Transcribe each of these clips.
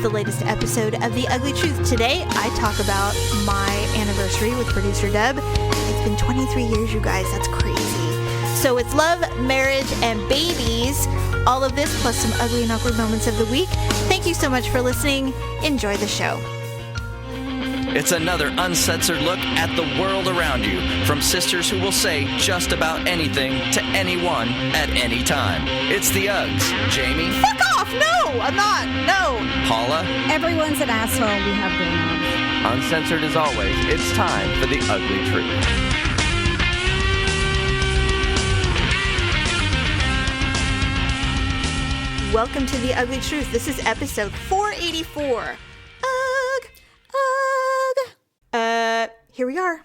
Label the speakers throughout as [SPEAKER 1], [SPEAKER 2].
[SPEAKER 1] the latest episode of The Ugly Truth. Today, I talk about my anniversary with producer Deb. It's been 23 years, you guys. That's crazy. So it's love, marriage, and babies. All of this plus some ugly and awkward moments of the week. Thank you so much for listening. Enjoy the show.
[SPEAKER 2] It's another uncensored look at the world around you, from sisters who will say just about anything to anyone at any time. It's the Uggs. Jamie?
[SPEAKER 1] Fuck off! No, I'm not. No.
[SPEAKER 2] Paula?
[SPEAKER 3] Everyone's an asshole. We have their names.
[SPEAKER 2] Uncensored as always, it's time for the Ugly Truth.
[SPEAKER 1] Welcome to The Ugly Truth. This is episode 484. Here we are.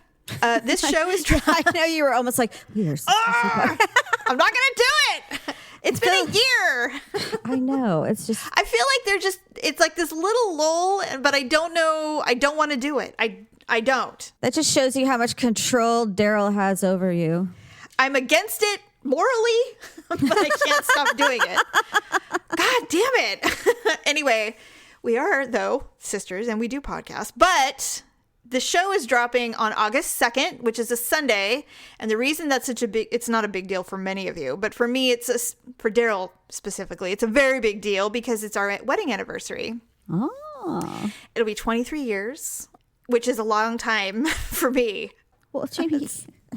[SPEAKER 1] This show is...
[SPEAKER 3] I know you were almost like, we are so
[SPEAKER 1] I'm not going to do it. It's been a year.
[SPEAKER 3] I know. It's just...
[SPEAKER 1] I feel like it's like this little lull, but I don't know. I don't want to do it. I don't.
[SPEAKER 3] That just shows you how much control Daryl has over you.
[SPEAKER 1] I'm against it morally, but I can't stop doing it. God damn it. Anyway, we are, though, sisters, and we do podcasts, but... The show is dropping on August 2nd, which is a Sunday. And the reason that's it's not a big deal for many of you, but for me, for Daryl specifically, it's a very big deal because it's our wedding anniversary.
[SPEAKER 3] Oh.
[SPEAKER 1] It'll be 23 years, which is a long time for me.
[SPEAKER 3] Well, Jamie,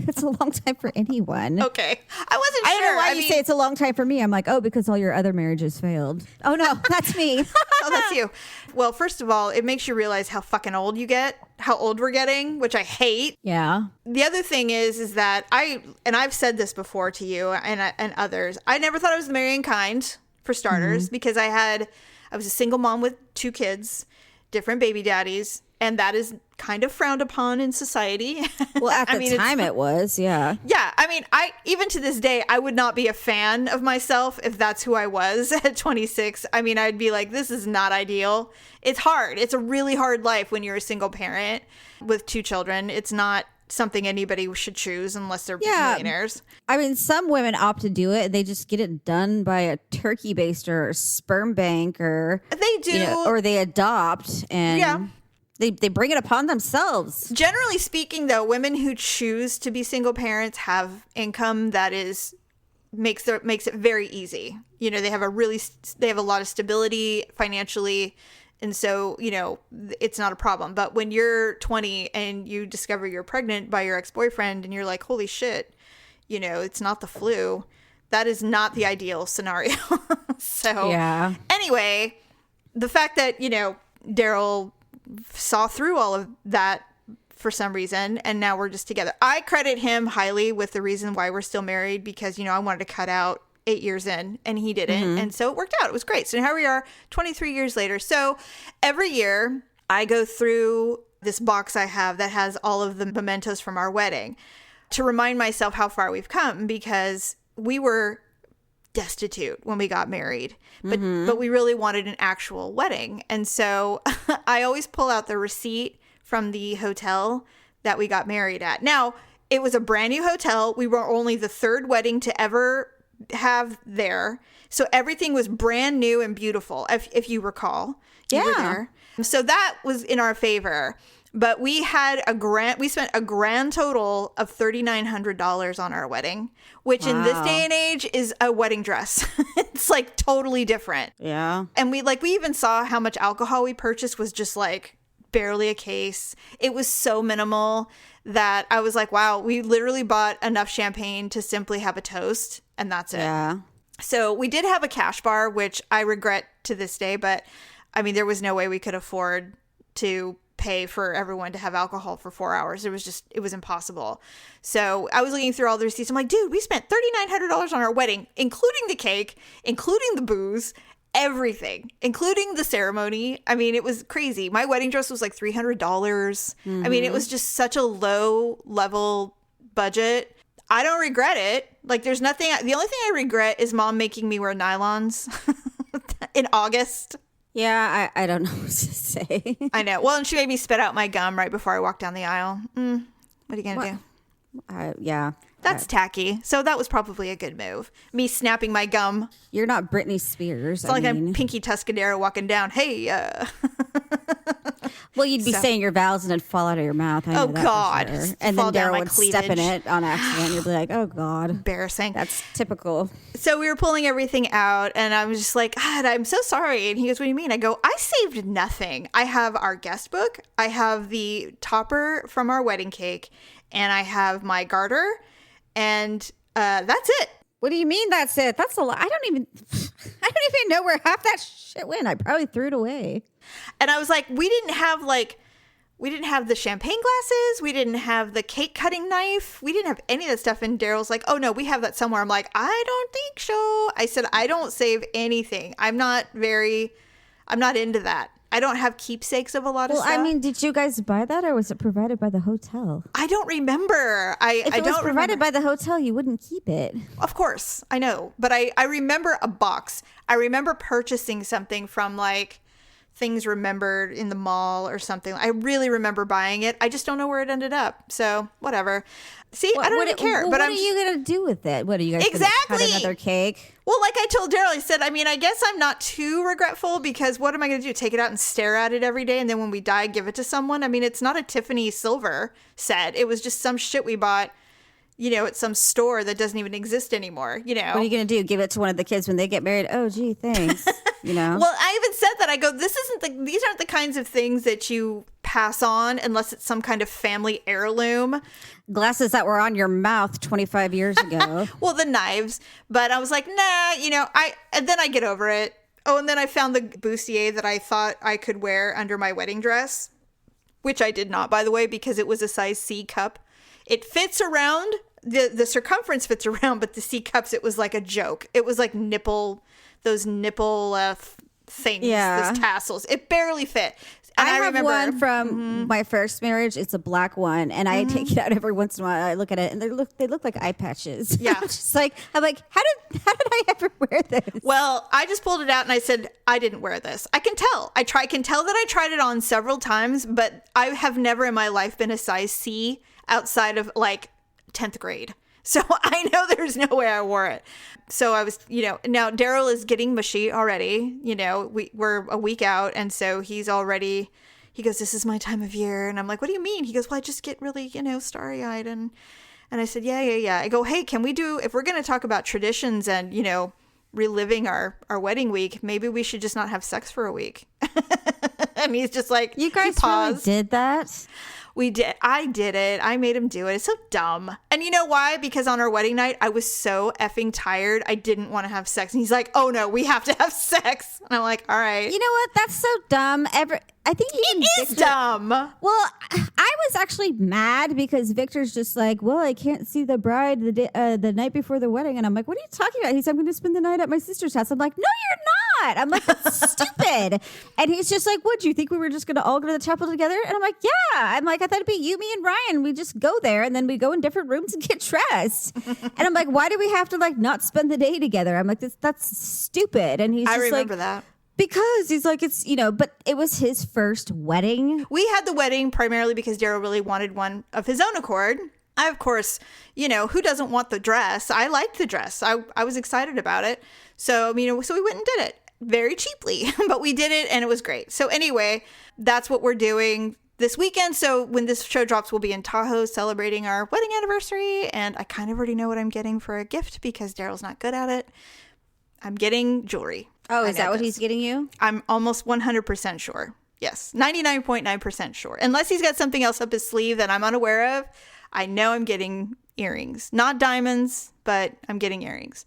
[SPEAKER 3] it's a long time for anyone.
[SPEAKER 1] Okay. I wasn't sure.
[SPEAKER 3] I don't know why you say it's a long time for me. I'm like, oh, because all your other marriages failed. Oh, no, that's me.
[SPEAKER 1] Oh, that's you. Well, first of all, it makes you realize how fucking old you get, how old we're getting, which I hate.
[SPEAKER 3] Yeah.
[SPEAKER 1] The other thing is that I've said this before to you and others, I never thought I was the marrying kind, for starters, because I was a single mom with 2 kids, different baby daddies, and that is kind of frowned upon in society.
[SPEAKER 3] Well, at the time it was, yeah.
[SPEAKER 1] Yeah, I mean, even to this day, I would not be a fan of myself if that's who I was at 26. I mean, I'd be like, this is not ideal. It's hard. It's a really hard life when you're a single parent with 2 children. It's not something anybody should choose unless they're millionaires.
[SPEAKER 3] I mean, some women opt to do it. They just get it done by a turkey baster or sperm bank or...
[SPEAKER 1] They do.
[SPEAKER 3] Or they adopt and... Yeah. They bring it upon themselves.
[SPEAKER 1] Generally speaking, though, women who choose to be single parents have income that makes it very easy. You know, they have a lot of stability financially, and so, you know, it's not a problem. But when you're 20 and you discover you're pregnant by your ex-boyfriend and you're like, holy shit, you know, it's not the flu. That is not the ideal scenario. So
[SPEAKER 3] yeah.
[SPEAKER 1] Anyway, the fact that, you know, Daryl saw through all of that for some reason, and now we're just together. I credit him highly with the reason why we're still married, because, you know, I wanted to cut out 8 years in and he didn't. And so it worked out. It was great. So here we are 23 years later. So every year I go through this box I have that has all of the mementos from our wedding to remind myself how far we've come, because we were destitute when we got married, but we really wanted an actual wedding. And so I always pull out the receipt from the hotel that we got married at. Now, it was a brand new hotel. We were only the 3rd wedding to ever have there. So everything was brand new and beautiful, if you recall. You were there. So that was in our favor. But we spent a grand total of $3,900 on our wedding, which in this day and age is a wedding dress. It's like totally different.
[SPEAKER 3] Yeah.
[SPEAKER 1] And we even saw how much alcohol we purchased was just like barely a case. It was so minimal that I was like, wow, we literally bought enough champagne to simply have a toast, and that's it.
[SPEAKER 3] Yeah.
[SPEAKER 1] So we did have a cash bar, which I regret to this day, but I mean, there was no way we could afford to pay for everyone to have alcohol for 4 hours. It was impossible. So I was looking through all the receipts. I'm like, dude, we spent $3,900 on our wedding, including the cake, including the booze, everything, including the ceremony. I mean, it was crazy. My wedding dress was like $300. I mean, it was just such a low level budget. I don't regret it. Like, there's nothing. The only thing I regret is mom making me wear nylons in August.
[SPEAKER 3] Yeah, I don't know what to say.
[SPEAKER 1] I know. Well, and she made me spit out my gum right before I walked down the aisle. What are you going to do?
[SPEAKER 3] Yeah.
[SPEAKER 1] That's tacky. So that was probably a good move. Me snapping my gum.
[SPEAKER 3] You're not Britney Spears.
[SPEAKER 1] It's like I'm Pinky Tuscadero walking down. Hey,
[SPEAKER 3] Well, you'd be saying your vows and it'd fall out of your mouth. I know that
[SPEAKER 1] God.
[SPEAKER 3] for sure. And then Daryl would step in it on accident. You'd be like, oh, God.
[SPEAKER 1] Embarrassing.
[SPEAKER 3] That's typical.
[SPEAKER 1] So we were pulling everything out, and I was just like, God, I'm so sorry. And he goes, what do you mean? I go, I saved nothing. I have our guest book. I have the topper from our wedding cake, and I have my garter, and that's it.
[SPEAKER 3] What do you mean that's it? That's a lot. I don't even know where half that shit went. I probably threw it away.
[SPEAKER 1] And I was like, we didn't have the champagne glasses. We didn't have the cake cutting knife. We didn't have any of that stuff. And Daryl's like, oh no, we have that somewhere. I'm like, I don't think so. I said, I don't save anything. I'm not into that. I don't have keepsakes of a lot of stuff.
[SPEAKER 3] Well, I mean, did you guys buy that, or was it provided by the hotel?
[SPEAKER 1] I don't remember. If it was
[SPEAKER 3] provided by the hotel, you wouldn't keep it.
[SPEAKER 1] Of course, I know. But I remember a box. I remember purchasing something from like Things Remembered in the mall or something. I really remember buying it. I just don't know where it ended up. So whatever. See, I don't even care.
[SPEAKER 3] But what are you going to do with it? What are you guys going to cut another cake?
[SPEAKER 1] Well, like I told Daryl, I said, I mean, I guess I'm not too regretful because what am I going to do? Take it out and stare at it every day, and then when we die, give it to someone? I mean, it's not a Tiffany silver set. It was just some shit we bought, at some store that doesn't even exist anymore,
[SPEAKER 3] What are you going to do? Give it to one of the kids when they get married? Oh, gee, thanks.
[SPEAKER 1] Well, I even said that. I go, these aren't the kinds of things that you pass on unless it's some kind of family heirloom.
[SPEAKER 3] Glasses that were on your mouth 25 years ago.
[SPEAKER 1] Well, the knives. But I was like, nah, and then I get over it. Oh, and then I found the bustier that I thought I could wear under my wedding dress, which I did not, by the way, because it was a size C cup. It fits around, the circumference fits around, but the C cups, it was like a joke. It was like those nipple things, those tassels. It barely fit. And
[SPEAKER 3] I have one from my first marriage. It's a black one, and I take it out every once in a while. I look at it, and they look like eye patches.
[SPEAKER 1] Yeah,
[SPEAKER 3] I'm like, how did I ever wear this?
[SPEAKER 1] Well, I just pulled it out, and I said, I didn't wear this. I can tell. I can tell that I tried it on several times, but I have never in my life been a size C outside of like 10th grade. So I know there's no way I wore it. So I was, now Daryl is getting mushy already. We're a week out. And so he goes, this is my time of year. And I'm like, what do you mean? He goes, well, I just get really, starry eyed. And I said, yeah. I go, hey, can we if we're going to talk about traditions and, reliving our wedding week, maybe we should just not have sex for a week. And he's just like,
[SPEAKER 3] you guys really did that?
[SPEAKER 1] We did. I did it. I made him do it. It's so dumb. And you know why? Because on our wedding night, I was so effing tired. I didn't want to have sex. And he's like, oh no, we have to have sex. And I'm like, all right. You
[SPEAKER 3] know what? That's so dumb. I think
[SPEAKER 1] it is dumb.
[SPEAKER 3] Well, I was actually mad because Victor's just like, well, I can't see the bride the night before the wedding. And I'm like, what are you talking about? He's like, I'm going to spend the night at my sister's house. I'm like, no, you're not. I'm like, that's stupid. And he's just like, what, do you think we were just going to all go to the chapel together? And I'm like, yeah. I'm like, I thought it'd be you, me, and Ryan. We just go there and then we go in different rooms and get dressed. And I'm like, why do we have to like not spend the day together? I'm like, that's stupid. And he's just like, I
[SPEAKER 1] remember that.
[SPEAKER 3] Because he's like, it's, but it was his first wedding.
[SPEAKER 1] We had the wedding primarily because Daryl really wanted one of his own accord. I, of course, who doesn't want the dress? I liked the dress. I was excited about it. So, so we went and did it very cheaply, but we did it and it was great. So anyway, that's what we're doing this weekend. So when this show drops, we'll be in Tahoe celebrating our wedding anniversary. And I kind of already know what I'm getting for a gift because Daryl's not good at it. I'm getting jewelry.
[SPEAKER 3] Oh, is that what he's getting you?
[SPEAKER 1] I'm almost 100% sure. Yes. 99.9% sure. Unless he's got something else up his sleeve that I'm unaware of, I know I'm getting earrings. Not diamonds, but I'm getting earrings.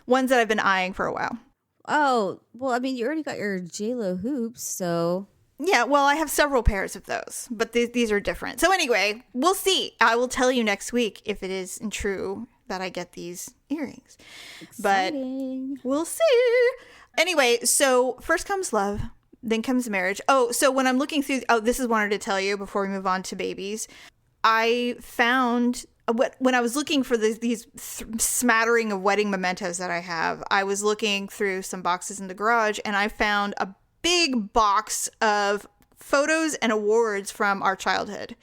[SPEAKER 1] Ones that I've been eyeing for a while.
[SPEAKER 3] Oh, well, you already got your J-Lo hoops, so...
[SPEAKER 1] Yeah, well, I have several pairs of those, but these are different. So anyway, we'll see. I will tell you next week if it is true that I get these earrings.
[SPEAKER 3] Exciting.
[SPEAKER 1] But we'll see. Anyway, so first comes love, then comes marriage. Oh, so when I'm looking through, this is what I wanted to tell you before we move on to babies. I found, when I was looking for these smattering of wedding mementos that I have, I was looking through some boxes in the garage and I found a big box of photos and awards from our childhood.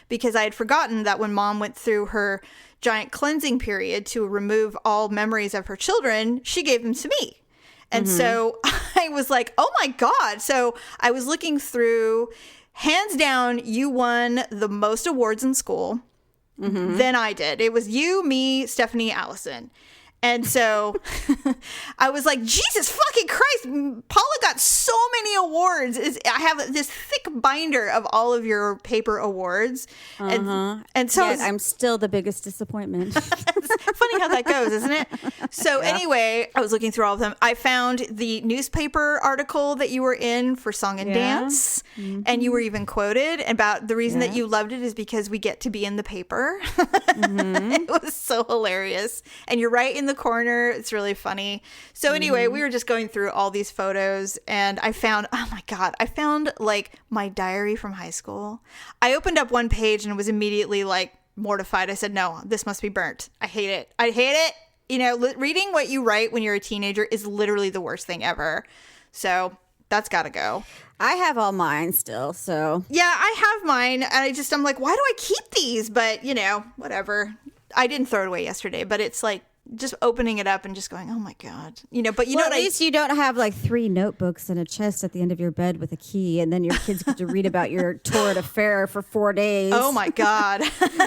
[SPEAKER 1] because I had forgotten that when Mom went through her giant cleansing period to remove all memories of her children, she gave them to me. And so I was like, oh my God. So I was looking through, hands down, you won the most awards in school than I did. It was you, me, Stephanie, Allison. And so I was like, Jesus fucking Christ, Paula got so many awards. I have this thick binder of all of your paper awards. And so
[SPEAKER 3] Yet I'm still the biggest disappointment.
[SPEAKER 1] It's funny how that goes, isn't it? So anyway, I was looking through all of them. I found the newspaper article that you were in for Song and Dance. And you were even quoted about the reason that you loved it is because we get to be in the paper. It was so hilarious. And you're right in the corner. It's really funny. So anyway, we were just going through all these photos and I found, oh my God, I found like my diary from high school. I opened up one page and was immediately like mortified. I said, no, this must be burnt. I hate it. I hate it. You know, reading what you write when you're a teenager is literally the worst thing ever. So that's got to go.
[SPEAKER 3] I have all mine still, so.
[SPEAKER 1] Yeah, I have mine. And I'm like, why do I keep these? But, you know, whatever. I didn't throw it away yesterday, but it's like, just opening it up and just going, oh my God, you know, but you know what,
[SPEAKER 3] at least you don't have like 3 notebooks in a chest at the end of your bed with a key. And then your kids get to read about your torrid affair for 4 days.
[SPEAKER 1] Oh my God.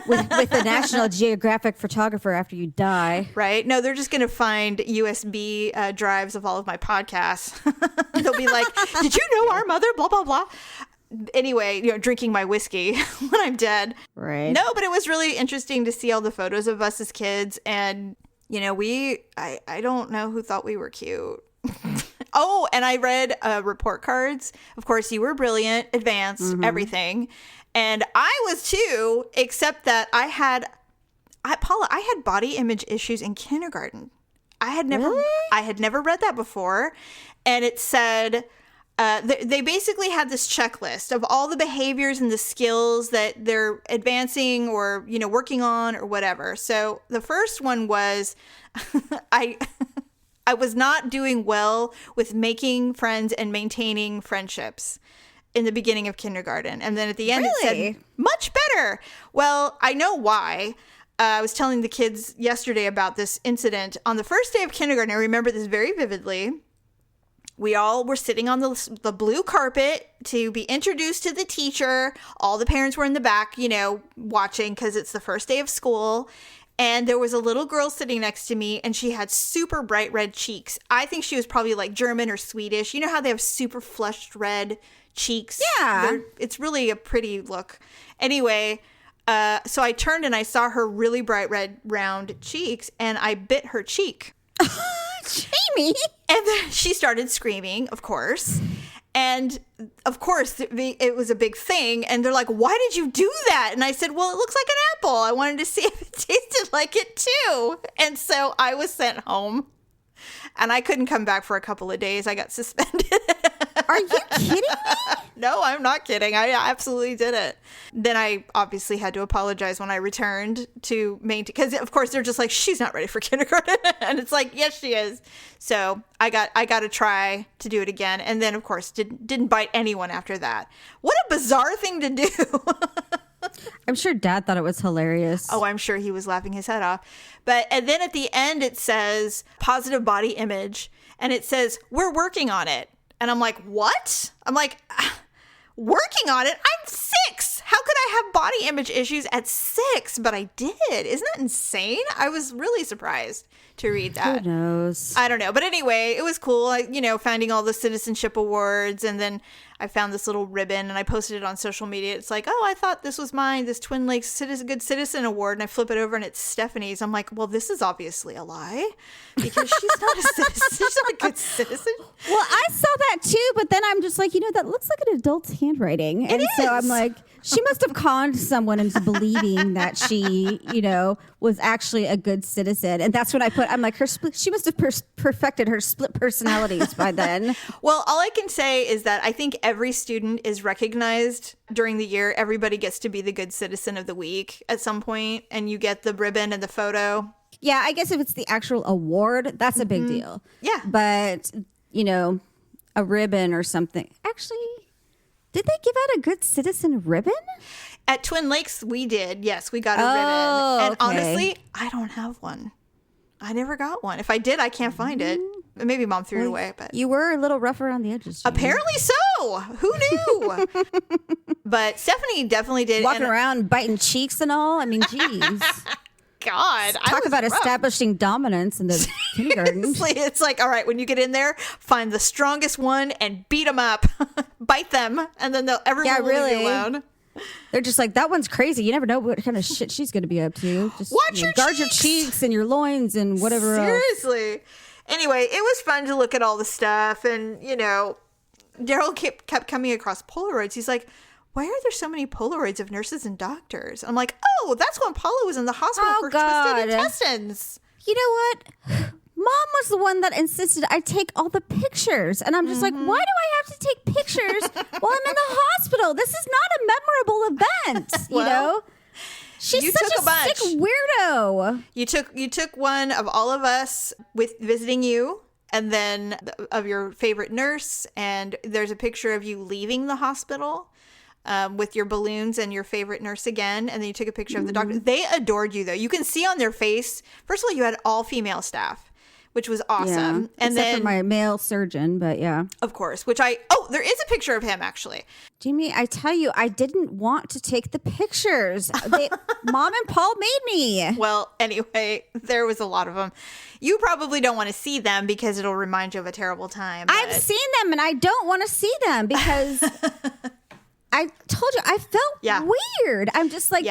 [SPEAKER 3] with the National Geographic photographer after you die.
[SPEAKER 1] Right. No, they're just going to find USB drives of all of my podcasts. They'll be like, did you know our mother, blah, blah, blah. Anyway, you know, drinking my whiskey when I'm dead.
[SPEAKER 3] Right.
[SPEAKER 1] No, but it was really interesting to see all the photos of us as kids. And you know, I don't know who thought we were cute. Oh, and I read report cards. Of course, you were brilliant, advanced, everything. And I was too, except that Paula, I had body image issues in kindergarten. I had never read that before. And it said, they basically had this checklist of all the behaviors and the skills that they're advancing or, you know, working on or whatever. So the first one was I was not doing well with making friends and maintaining friendships in the beginning of kindergarten. And then at the end it said, much better. Well, I know why. I was telling the kids yesterday about this incident. On the first day of kindergarten, I remember this very vividly. We all were sitting on the blue carpet to be introduced to the teacher. All the parents were in the back, you know, watching because it's the first day of school. And there was a little girl sitting next to me and she had super bright red cheeks. I think she was probably like German or Swedish. You know how they have super flushed red cheeks?
[SPEAKER 3] Yeah.
[SPEAKER 1] It's really a pretty look. Anyway, so I turned and I saw her really bright red round cheeks and I bit her cheek.
[SPEAKER 3] Jamie.
[SPEAKER 1] And then she started screaming, of course. And of course, it was a big thing. And they're like, why did you do that? And I said, well, it looks like an apple. I wanted to see if it tasted like it too. And so I was sent home. And I couldn't come back for a couple of days. I got suspended.
[SPEAKER 3] Are you kidding me?
[SPEAKER 1] No, I'm not kidding. I absolutely did it. Then I obviously had to apologize when I returned to maintain, because of course they're just like, she's not ready for kindergarten. And it's like, yes, she is. So I got to try to do it again. And then of course didn't bite anyone after that. What a bizarre thing to do.
[SPEAKER 3] I'm sure Dad thought it was hilarious.
[SPEAKER 1] Oh, I'm sure he was laughing his head off. And then at the end it says positive body image and it says we're working on it. And I'm like, what? I'm like, working on it? I'm 6. How could I have body image issues at 6? But I did. Isn't that insane? I was really surprised to read that.
[SPEAKER 3] Who knows?
[SPEAKER 1] I don't know. But anyway, it was cool. Finding all the citizenship awards. And then I found this little ribbon and I posted it on social media. It's like, oh, I thought this was mine, this Twin Lakes Good Citizen Award. And I flip it over and it's Stephanie's. I'm like, well, this is obviously a lie because she's not a citizen. She's not a good citizen.
[SPEAKER 3] Well, I saw that too, but then I'm just like, that looks like an adult's handwriting. And so I'm like, she must have conned someone into believing that she, was actually a good citizen. And that's when I'm like, she must have perfected her split personalities by then.
[SPEAKER 1] Well, all I can say is that I think every student is recognized during the year. Everybody gets to be the good citizen of the week at some point, and you get the ribbon and the photo.
[SPEAKER 3] Yeah, I guess if it's the actual award, that's a big deal.
[SPEAKER 1] Yeah.
[SPEAKER 3] But, a ribbon or something. Actually, did they give out a good citizen ribbon?
[SPEAKER 1] At Twin Lakes, we did. Yes, we got a ribbon. And honestly, I don't have one. I never got one. If I did, I can't find it. Maybe Mom threw it away. But
[SPEAKER 3] you were a little rough around the edges. Jamie.
[SPEAKER 1] Apparently so. Who knew? But Stephanie definitely did.
[SPEAKER 3] Walking around biting cheeks and all. I mean, geez.
[SPEAKER 1] God.
[SPEAKER 3] Talk about establishing dominance in the kindergarten.
[SPEAKER 1] It's like, all right, when you get in there, find the strongest one and beat them up. Bite them. And then everyone will leave you alone.
[SPEAKER 3] They're just like, that one's crazy. You never know what kind of shit she's going to be up to. Just
[SPEAKER 1] watch your
[SPEAKER 3] guard
[SPEAKER 1] cheeks.
[SPEAKER 3] your cheeks and your loins and whatever else.
[SPEAKER 1] Seriously. Anyway, it was fun to look at all the stuff. And, Daryl kept coming across Polaroids. He's like, why are there so many Polaroids of nurses and doctors? I'm like, oh, that's when Paula was in the hospital for twisted intestines.
[SPEAKER 3] You know what? Mom was the one that insisted I take all the pictures. And I'm just like, why do I have to take pictures while I'm in the hospital? This is not a memorable event, you know? She's such a sick weirdo.
[SPEAKER 1] You took one of all of us with visiting you, and then of your favorite nurse, and there's a picture of you leaving the hospital with your balloons and your favorite nurse again, and then you took a picture of the doctor. They adored you, though. You can see on their face, first of all, you had all female staff, which was awesome.
[SPEAKER 3] Yeah,
[SPEAKER 1] and
[SPEAKER 3] except
[SPEAKER 1] then
[SPEAKER 3] for my male surgeon, but yeah.
[SPEAKER 1] Of course, there is a picture of him, actually.
[SPEAKER 3] Jamie, I tell you, I didn't want to take the pictures. Mom and Paul made me.
[SPEAKER 1] Well, anyway, there was a lot of them. You probably don't want to see them because it'll remind you of a terrible time. But...
[SPEAKER 3] I've seen them, and I don't want to see them because... I told you, I felt weird. I'm just like,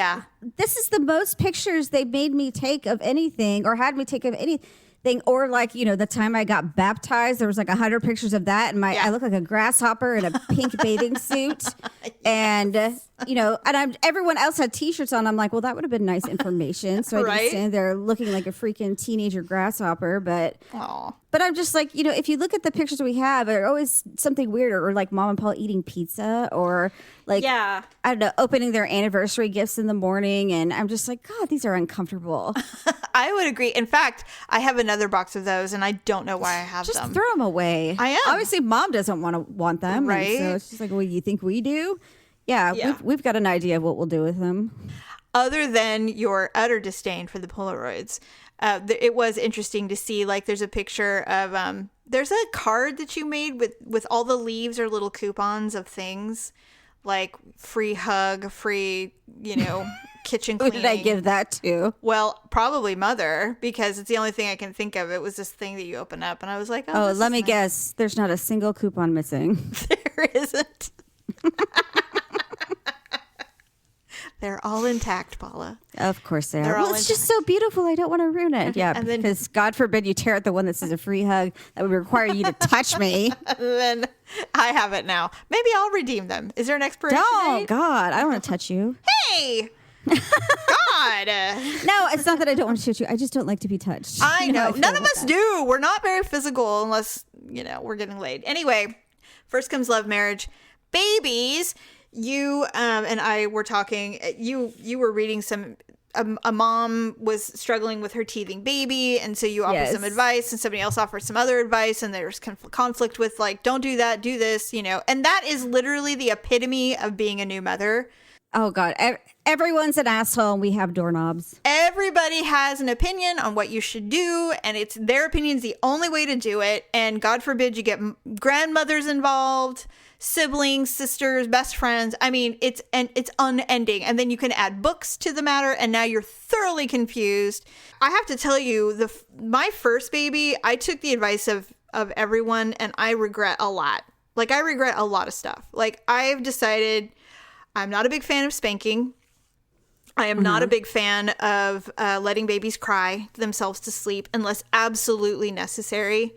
[SPEAKER 3] this is the most pictures they made me take of anything or had me take of anything. Or like, the time I got baptized, there was like 100 pictures of that. And I look like a grasshopper in a pink bathing suit. Yes. And, and everyone else had T-shirts on. I'm like, well, that would have been nice information. So I didn't stand there looking like a freaking teenager grasshopper. But I'm just like, if you look at the pictures we have, they're always something weird, or like Mom and Paul eating pizza, or like, I don't know, opening their anniversary gifts in the morning. And I'm just like, God, these are uncomfortable.
[SPEAKER 1] I would agree. In fact, I have another box of those, and I don't know why I have them.
[SPEAKER 3] Just throw them away.
[SPEAKER 1] I am.
[SPEAKER 3] Obviously, Mom doesn't want them.
[SPEAKER 1] Right.
[SPEAKER 3] So it's just like, well, you think we do? Yeah. We've got an idea of what we'll do with them.
[SPEAKER 1] Other than your utter disdain for the Polaroids, it was interesting to see, like, there's a picture of, there's a card that you made with all the leaves or little coupons of things, like free hug, free, kitchen cleaning.
[SPEAKER 3] Who did I give that to?
[SPEAKER 1] Well, probably Mother, because it's the only thing I can think of. It was this thing that you open up, and I was like, oh,
[SPEAKER 3] let me guess. There's not a single coupon missing.
[SPEAKER 1] There isn't. They're all intact, Paula.
[SPEAKER 3] Of course they are. Well, it's just so beautiful. I don't want to ruin it. Yeah, and then, because God forbid you tear out the one that says a free hug. That would require you to touch me.
[SPEAKER 1] And then I have it now. Maybe I'll redeem them. Is there an expiration date?
[SPEAKER 3] Oh, God. I don't want to touch you.
[SPEAKER 1] Hey! God.
[SPEAKER 3] No, it's not that I don't want to touch you. I just don't like to be touched.
[SPEAKER 1] I know. None of us do. We're not very physical unless, we're getting laid. Anyway, first comes love, marriage, babies. You and I were talking. You were reading some. A mom was struggling with her teething baby, and so you offered some advice, and somebody else offered some other advice, and there's conflict with, like, don't do that, do this, And that is literally the epitome of being a new mother.
[SPEAKER 3] Oh, God. Everyone's an asshole, and we have doorknobs.
[SPEAKER 1] Everybody has an opinion on what you should do, and it's their opinion's the only way to do it. And God forbid you get grandmothers involved, siblings, sisters, best friends. I mean, it's unending. And then you can add books to the matter, and now you're thoroughly confused. I have to tell you, my first baby, I took the advice of everyone, and I regret a lot. Like, I regret a lot of stuff. Like, I've decided I'm not a big fan of spanking. I am not a big fan of letting babies cry themselves to sleep unless absolutely necessary.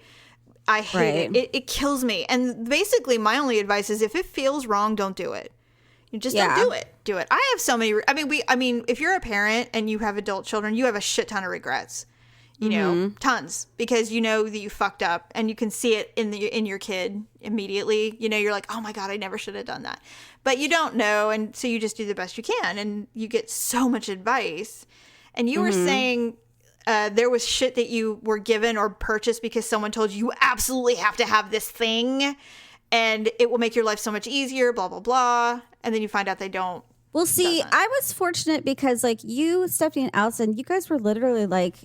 [SPEAKER 1] I hate it. It kills me. And basically, my only advice is if it feels wrong, don't do it. You just don't do it. Do it. I have so many. I mean, if you're a parent and you have adult children, you have a shit ton of regrets. Tons, because you know that you fucked up, and you can see it in your kid immediately. You're like, oh my God, I never should have done that. But you don't know, and so you just do the best you can, and you get so much advice. And you were saying there was shit that you were given or purchased because someone told you absolutely have to have this thing, and it will make your life so much easier, blah, blah, blah. And then you find out they don't
[SPEAKER 3] Well, see,
[SPEAKER 1] doesn't.
[SPEAKER 3] I was fortunate because like you, Stephanie and Allison, you guys were literally like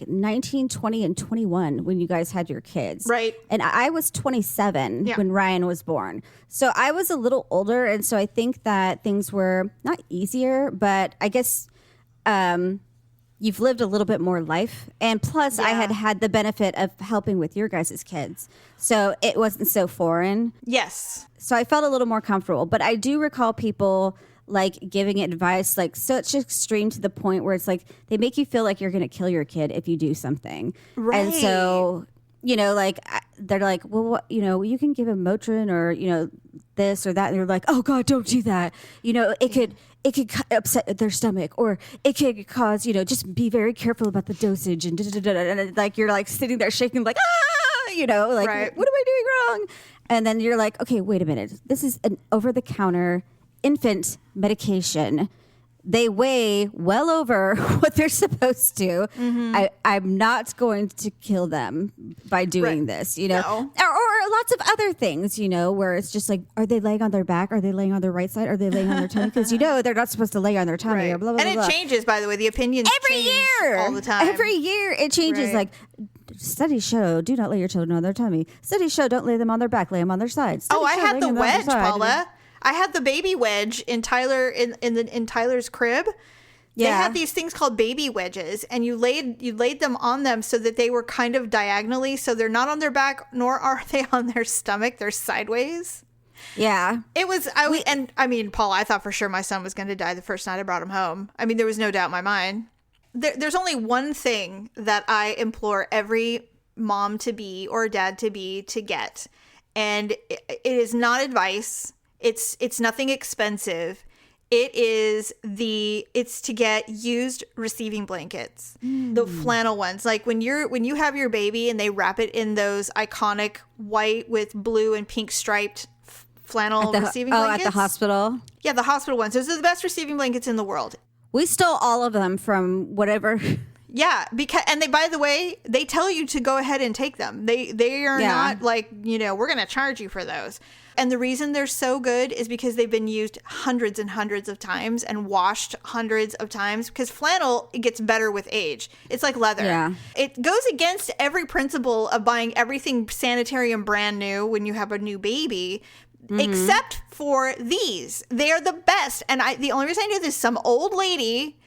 [SPEAKER 3] 19, 20, and 21 when you guys had your kids.
[SPEAKER 1] Right.
[SPEAKER 3] And I was 27 when Ryan was born. So I was a little older. And so I think that things were not easier, but I guess you've lived a little bit more life. And plus, I had the benefit of helping with your guys' kids. So it wasn't so foreign.
[SPEAKER 1] Yes.
[SPEAKER 3] So I felt a little more comfortable. But I do recall people like giving advice like such extreme to the point where it's like they make you feel like you're going to kill your kid if you do something.
[SPEAKER 1] Right.
[SPEAKER 3] And so, you know, like they're like, well, what, you know, you can give him Motrin or, you know, this or that. And they're like, oh God, don't do that. You know, it could upset their stomach, or it could cause, you know, just be very careful about the dosage and and like you're like sitting there shaking like, you know, like,
[SPEAKER 1] right.
[SPEAKER 3] What am I doing wrong? And then you're like, okay, wait a minute. This is an over-the-counter infant medication. They weigh well over what they're supposed to. Mm-hmm. I'm not going to kill them by doing this, you know, or lots of other things, you know, where it's just like, are they laying on their back? Are they laying on their right side? Are they laying on their tummy? Because, you know, they're not supposed to lay on their tummy or blah, blah,
[SPEAKER 1] and
[SPEAKER 3] blah.
[SPEAKER 1] And it changes, by the way. The opinions
[SPEAKER 3] every
[SPEAKER 1] change
[SPEAKER 3] year,
[SPEAKER 1] all the time.
[SPEAKER 3] Every year it changes. Like, studies show, do not lay your children on their tummy. Studies show, don't lay them on their back, lay them on their side. Studies
[SPEAKER 1] I
[SPEAKER 3] show,
[SPEAKER 1] had
[SPEAKER 3] lay
[SPEAKER 1] the
[SPEAKER 3] them on their
[SPEAKER 1] wedge,
[SPEAKER 3] side.
[SPEAKER 1] Paula. I had the baby wedge in Tyler's crib. They had these things called baby wedges, and you laid them on them so that they were kind of diagonally, so they're not on their back, nor are they on their stomach. They're sideways.
[SPEAKER 3] Yeah.
[SPEAKER 1] It was, I mean, Paula, I thought for sure my son was going to die the first night I brought him home. I mean, there was no doubt in my mind. There's only one thing that I implore every mom to be or dad to be to get, and it is not advice. It's nothing expensive. It's to get used receiving blankets, the flannel ones. Like when you have your baby and they wrap it in those iconic white with blue and pink striped flannel receiving blankets.
[SPEAKER 3] At the hospital.
[SPEAKER 1] Yeah, the hospital ones. Those are the best receiving blankets in the world.
[SPEAKER 3] We stole all of them from whatever.
[SPEAKER 1] Yeah, because by the way, they tell you to go ahead and take them. They are not like, you know, we're going to charge you for those. And the reason they're so good is because they've been used hundreds and hundreds of times and washed hundreds of times, because flannel, it gets better with age. It's like leather. Yeah. It goes against every principle of buying everything sanitary and brand new when you have a new baby. Except for these. They are the best. And the only reason I knew this, some old lady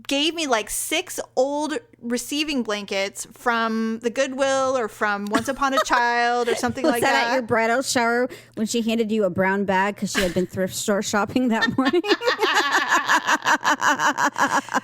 [SPEAKER 1] gave me like 6 old receiving blankets from the Goodwill or from Once Upon a Child or something like that.
[SPEAKER 3] Was that at your bridal shower when she handed you a brown bag because she had been thrift store shopping that morning?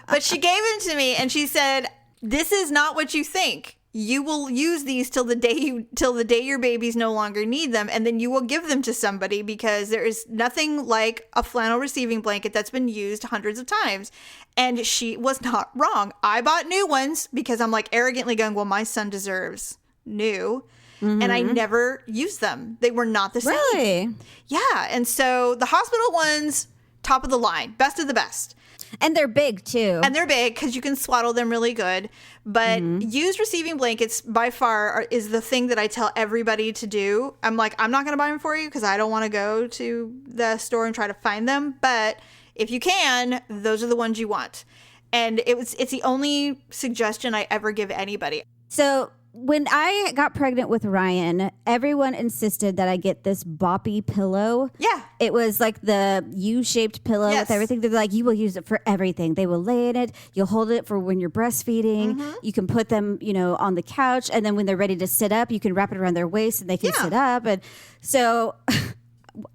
[SPEAKER 1] But she gave them to me and she said, this is not what you think. You will use these till the day your babies no longer need them, and then you will give them to somebody, because there is nothing like a flannel receiving blanket that's been used hundreds of times. And she was not wrong. I bought new ones because I'm like arrogantly going, well, my son deserves new. And I never used them. They were not the same.
[SPEAKER 3] Really?
[SPEAKER 1] Yeah. And so the hospital ones, top of the line, best of the best.
[SPEAKER 3] And they're big too.
[SPEAKER 1] And they're big because you can swaddle them really good. But used receiving blankets by far is the thing that I tell everybody to do. I'm like, I'm not going to buy them for you because I don't want to go to the store and try to find them. But if you can, those are the ones you want. And it's the only suggestion I ever give anybody.
[SPEAKER 3] So when I got pregnant with Ryan, everyone insisted that I get this boppy pillow. Yeah. It was like the U-shaped pillow with everything. They're like, you will use it for everything. They will lay in it. You'll hold it for when you're breastfeeding. You can put them, you know, on the couch. And then when they're ready to sit up, you can wrap it around their waist and they can sit up. And so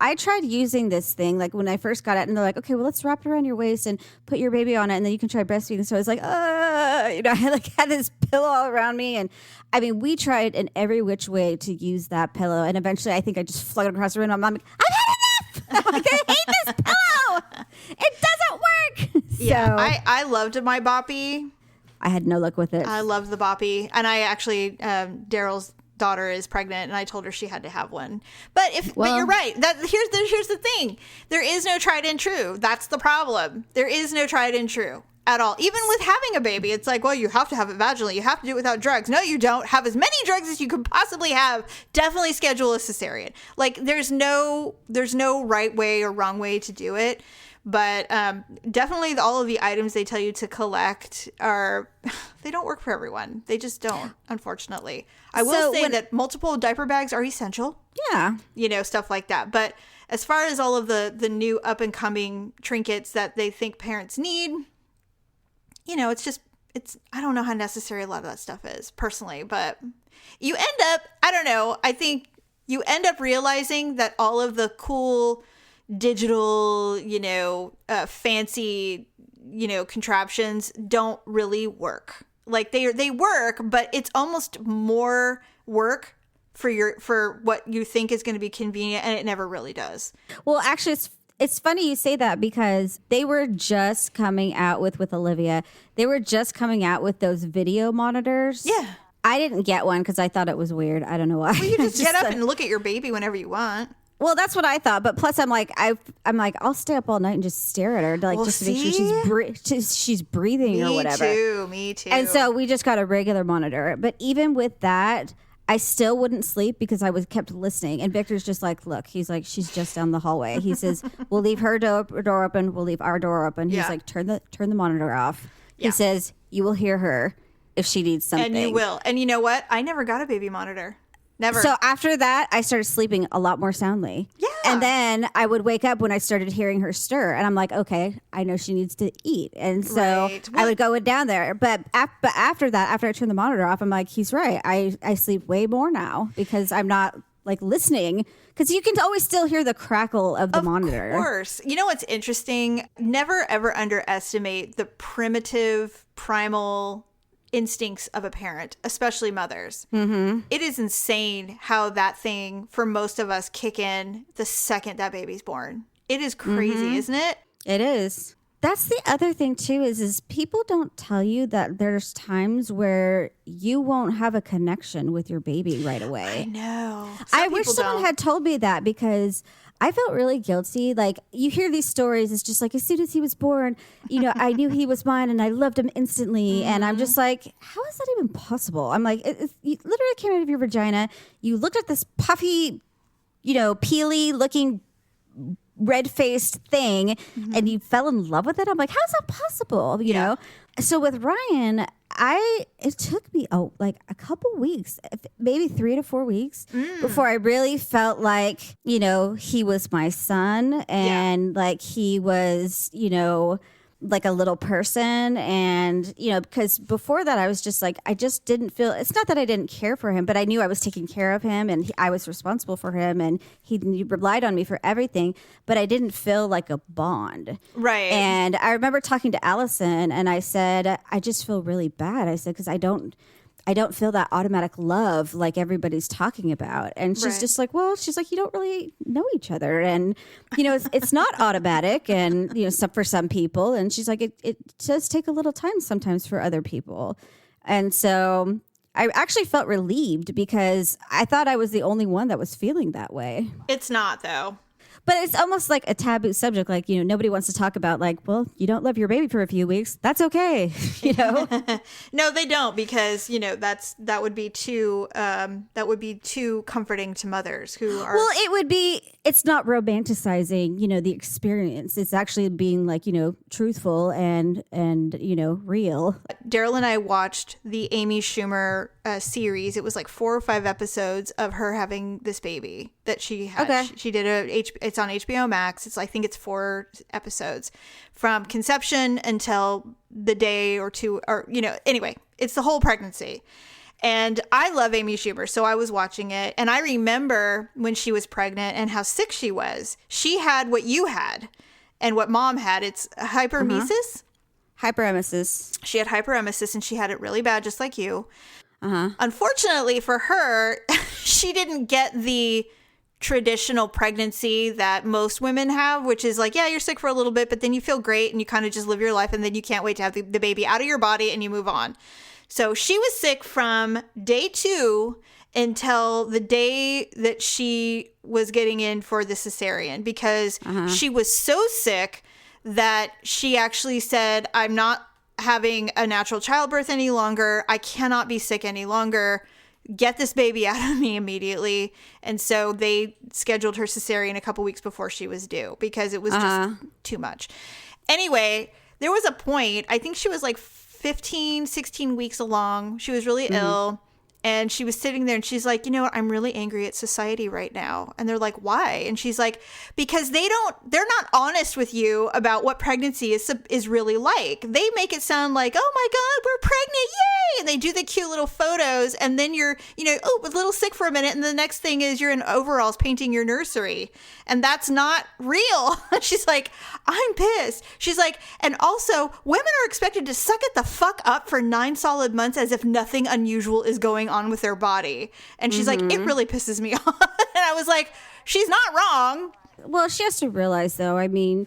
[SPEAKER 3] I tried using this thing, like when I first got it, and they're like, okay, well, let's wrap it around your waist and put your baby on it, and then you can try breastfeeding. So I was like, you know, I had this pillow all around me. And I mean, we tried in every which way to use that pillow. And eventually I think I just flung it across the room. I'm like, I've had enough. I'm like, I hate this pillow. It doesn't work.
[SPEAKER 1] Yeah. I loved my boppy.
[SPEAKER 3] I had no luck with it.
[SPEAKER 1] I loved the boppy. And I actually, Daryl's daughter is pregnant, and I told her she had to have one. But you're right. Here's the thing. There is no tried and true. That's the problem. There is no tried and true at all. Even with having a baby, it's like, well, you have to have it vaginally. You have to do it without drugs. No, you don't. Have as many drugs as you could possibly have. Definitely schedule a cesarean. Like there's no right way or wrong way to do it. But definitely all of the items they tell you to collect they don't work for everyone. They just don't, unfortunately. I will say that multiple diaper bags are essential.
[SPEAKER 3] Yeah.
[SPEAKER 1] Stuff like that. But as far as all of the new up and coming trinkets that they think parents need, I don't know how necessary a lot of that stuff is personally, but you end up, I don't know, I think you end up realizing that all of the cool digital, fancy, contraptions don't really work. Like they work, but it's almost more work for what you think is going to be convenient, and it never really does.
[SPEAKER 3] Well, actually, it's funny you say that because they were just coming out with Olivia. They were just coming out with those video monitors.
[SPEAKER 1] Yeah.
[SPEAKER 3] I didn't get one because I thought it was weird. I don't know why.
[SPEAKER 1] Well, you just get up and look at your baby whenever you want.
[SPEAKER 3] Well, that's what I thought. But plus, I'm like, I'll stay up all night and just stare at her, just to make sure she's breathing or whatever.
[SPEAKER 1] Me too.
[SPEAKER 3] And so we just got a regular monitor. But even with that, I still wouldn't sleep because I was kept listening. And Victor's just like, look, he's like, she's just down the hallway. He says, we'll leave her door open. We'll leave our door open. He's like, turn the monitor off. He says, you will hear her if she needs something.
[SPEAKER 1] And you will. And you know what? I never got a baby monitor. Never.
[SPEAKER 3] So after that, I started sleeping a lot more soundly.
[SPEAKER 1] Yeah.
[SPEAKER 3] And then I would wake up when I started hearing her stir. And I'm like, okay, I know she needs to eat. And so I would go down there. But after that, after I turned the monitor off, I'm like, he's right. I sleep way more now because I'm not like listening. Because you can always still hear the crackle of the monitor.
[SPEAKER 1] Of course. You know what's interesting? Never, ever underestimate the primitive, primal instincts of a parent, especially mothers. Mm-hmm. It is insane how that thing for most of us kick in the second that baby's born. It is crazy, isn't it?
[SPEAKER 3] It is. That's the other thing too is people don't tell you that there's times where you won't have a connection with your baby right away.
[SPEAKER 1] I know.
[SPEAKER 3] I wish someone had told me that because I felt really guilty. Like, you hear these stories, it's just like, as soon as he was born, I knew he was mine and I loved him instantly. And I'm just like, how is that even possible? I'm like, you literally came out of your vagina. You looked at this puffy, peely looking red-faced thing and you fell in love with it. I'm like, how's that possible? You know? So with Ryan, it took me a couple weeks, maybe 3 to 4 weeks before I really felt like, he was my son and like he was, like a little person. And, because before that I was just like, I just didn't feel, it's not that I didn't care for him, but I knew I was taking care of him and I was responsible for him and he relied on me for everything, but I didn't feel like a bond.
[SPEAKER 1] Right.
[SPEAKER 3] And I remember talking to Allison and I said, I just feel really bad. I said, because I don't feel that automatic love like everybody's talking about. And she's just like, well, she's like, you don't really know each other. And, it's not automatic and, for some people. And she's like, it does take a little time sometimes for other people. And so I actually felt relieved because I thought I was the only one that was feeling that way.
[SPEAKER 1] It's not, though.
[SPEAKER 3] But it's almost like a taboo subject. Like, nobody wants to talk about like, well, you don't love your baby for a few weeks. That's okay.
[SPEAKER 1] No, they don't, because, that would be too comforting to mothers who are.
[SPEAKER 3] Well, it's not romanticizing, the experience. It's actually being like, truthful and real.
[SPEAKER 1] Daryl and I watched the Amy Schumer series. It was like 4 or 5 episodes of her having this baby that she had.
[SPEAKER 3] Okay.
[SPEAKER 1] She did it's on HBO Max. I think it's 4 episodes from conception until the day or 2, or, anyway, it's the whole pregnancy. And I love Amy Schumer, so I was watching it. And I remember when she was pregnant and how sick she was. She had what you had and what mom had. It's hyperemesis.
[SPEAKER 3] Hyperemesis.
[SPEAKER 1] She had hyperemesis and she had it really bad, just like you. Unfortunately for her, she didn't get the traditional pregnancy that most women have, which is like, yeah, you're sick for a little bit, but then you feel great and you kind of just live your life and then you can't wait to have the baby out of your body and you move on. So she was sick from day 2 until the day that she was getting in for the cesarean, because she was so sick that she actually said, I'm not having a natural childbirth any longer. I cannot be sick any longer. get this baby out of me immediately. And so they scheduled her cesarean a couple weeks before she was due because it was just too much. Anyway, there was a point, I think she was like 15, 16 weeks along. She was really ill. And she was sitting there and she's like, you know what? I'm really angry at society right now. And they're like, why? And she's like, because they're not honest with you about what pregnancy is really like. They make it sound like, oh my God, we're pregnant. Yay. And they do the cute little photos. And then you're, a little sick for a minute. And the next thing is you're in overalls painting your nursery. And that's not real. She's like, I'm pissed. She's like, and also women are expected to suck it the fuck up for 9 solid months as if nothing unusual is going on with their body. And she's like, it really pisses me off. And I was like, she's not wrong.
[SPEAKER 3] Well, she has to realize, though, I mean,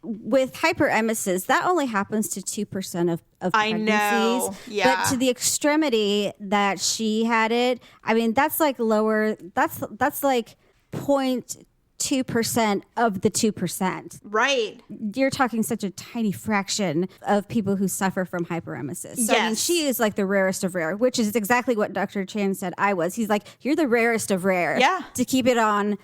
[SPEAKER 3] with hyperemesis, that only happens to 2% of pregnancies.
[SPEAKER 1] I know. Yeah.
[SPEAKER 3] But to the extremity that she had it, I mean, that's like lower, that's like 0.2% of the 2%.
[SPEAKER 1] Right.
[SPEAKER 3] You're talking such a tiny fraction of people who suffer from hyperemesis. So,
[SPEAKER 1] yes.
[SPEAKER 3] I mean, she is like the rarest of rare, which is exactly what Dr. Chan said I was. He's like, you're the rarest of rare.
[SPEAKER 1] Yeah.
[SPEAKER 3] To keep it on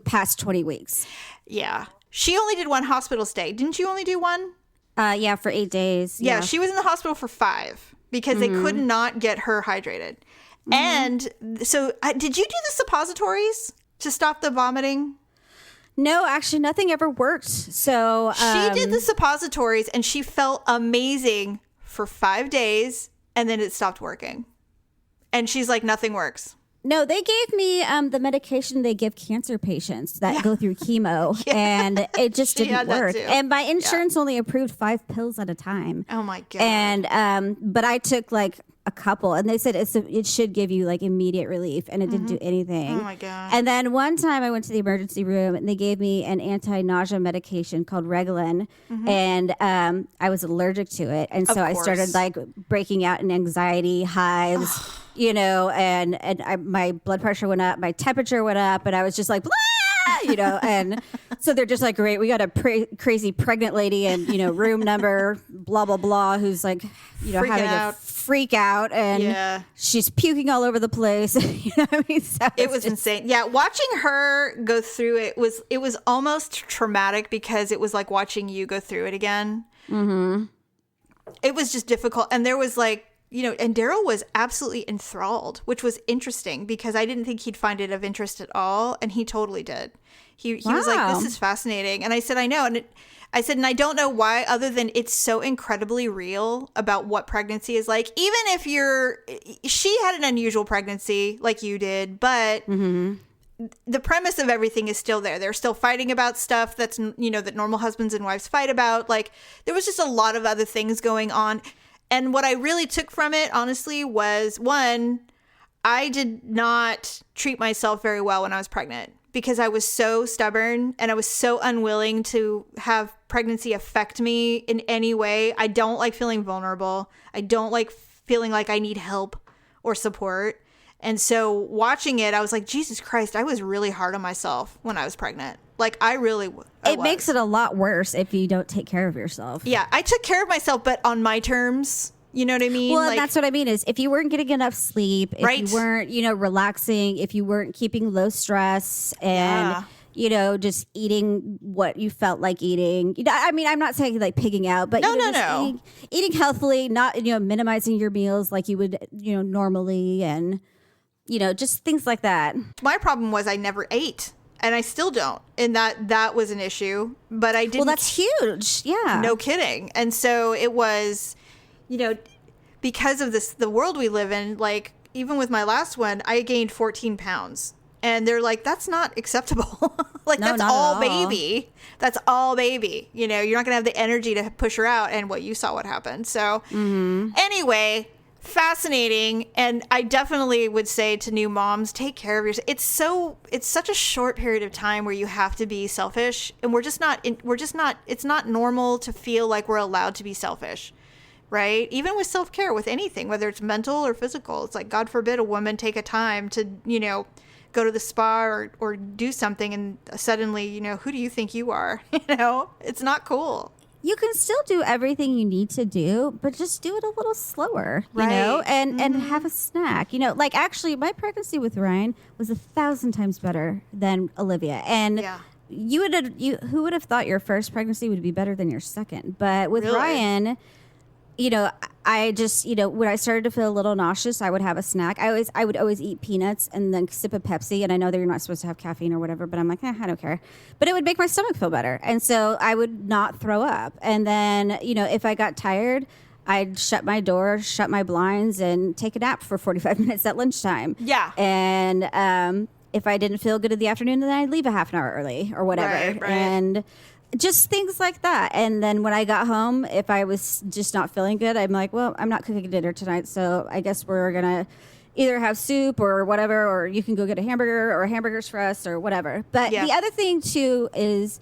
[SPEAKER 3] past 20 weeks.
[SPEAKER 1] Yeah. She only did 1 hospital stay. Didn't you only do 1?
[SPEAKER 3] Yeah, for 8 days.
[SPEAKER 1] Yeah, she was in the hospital for 5 because they could not get her hydrated. And so did you do the suppositories to stop the vomiting?
[SPEAKER 3] No, actually, nothing ever worked. So
[SPEAKER 1] she did the suppositories and she felt amazing for 5 days and then it stopped working. And she's like, nothing works.
[SPEAKER 3] No, they gave me the medication they give cancer patients that go through chemo, and it just didn't work. And my insurance only approved 5 pills at a time.
[SPEAKER 1] Oh my God.
[SPEAKER 3] And but I took like a couple, and they said it should give you like immediate relief, and it didn't do anything.
[SPEAKER 1] Oh my God.
[SPEAKER 3] And then one time I went to the emergency room, and they gave me an anti-nausea medication called Reglan, and I was allergic to it, and so I started like breaking out in anxiety hives. And my blood pressure went up, my temperature went up, and I was just like, blah, and so they're just like, great, we got a crazy pregnant lady and, room number, blah, blah, blah, who's like, having a freak out, and she's puking all over the place. You know what I mean? So
[SPEAKER 1] it was insane. Yeah, watching her go through it was almost traumatic because it was like watching you go through it again. Mm-hmm. It was just difficult. And there was like, and Daryl was absolutely enthralled, which was interesting because I didn't think he'd find it of interest at all. And he totally did. He was like, this is fascinating. And I said, I know. And I said, and I don't know why, other than it's so incredibly real about what pregnancy is like. Even if she had an unusual pregnancy like you did, but the premise of everything is still there. They're still fighting about stuff that's, that normal husbands and wives fight about. Like there was just a lot of other things going on. And what I really took from it, honestly, was 1, I did not treat myself very well when I was pregnant because I was so stubborn and I was so unwilling to have pregnancy affect me in any way. I don't like feeling vulnerable. I don't like feeling like I need help or support. And so watching it, I was like, Jesus Christ, I was really hard on myself when I was pregnant. Like, I really
[SPEAKER 3] It makes it a lot worse if you don't take care of yourself.
[SPEAKER 1] Yeah, I took care of myself, but on my terms. You know what I mean?
[SPEAKER 3] Well, that's what I mean is if you weren't getting enough sleep, if you weren't, relaxing, if you weren't keeping low stress and, just eating what you felt like eating. I mean, I'm not saying like pigging out, but eating healthily, not, minimizing your meals like you would, normally and, just things like that. My
[SPEAKER 1] problem was I never ate. And I still don't. And that was an issue. But I didn't.
[SPEAKER 3] Well, that's huge. Yeah.
[SPEAKER 1] No kidding. And so it was, because of the world we live in, like, even with my last one, I gained 14 pounds. And they're like, that's not acceptable. Like, that's all baby. That's all baby. You're not going to have the energy to push her out. And you saw what happened. So anyway, fascinating. And I definitely would say to new moms, take care of yourself. It's such a short period of time where you have to be selfish, and it's not normal to feel like we're allowed to be selfish, right? Even with self-care, with anything, whether it's mental or physical. It's like, God forbid a woman take a time to, go to the spa or do something and suddenly, who do you think you are? It's not cool.
[SPEAKER 3] you can still do everything you need to do, but just do it a little slower, you
[SPEAKER 1] Right.
[SPEAKER 3] know, and have a snack. You know, like actually my pregnancy with Ryan was 1,000 times better than Olivia. And
[SPEAKER 1] Yeah.
[SPEAKER 3] who would have thought your first pregnancy would be better than your second? But with
[SPEAKER 1] Really?
[SPEAKER 3] Ryan, you know, I just, you know, when I started to feel a little nauseous, I would have a snack. I would always eat peanuts and then sip a Pepsi. And I know that you're not supposed to have caffeine or whatever, but I'm like, I don't care. But it would make my stomach feel better. And so I would not throw up. And then, you know, if I got tired, I'd shut my door, shut my blinds, and take a nap for 45 minutes at lunchtime.
[SPEAKER 1] Yeah.
[SPEAKER 3] And if I didn't feel good in the afternoon, then I'd leave a half an hour early or whatever.
[SPEAKER 1] Right.
[SPEAKER 3] And just things like that. And then when I got home, if I was just not feeling good, I'm like, well, I'm not cooking dinner tonight, so I guess we're going to either have soup or whatever, or you can go get a hamburger or hamburgers for us or whatever. But
[SPEAKER 1] Yeah.
[SPEAKER 3] the other thing, too, is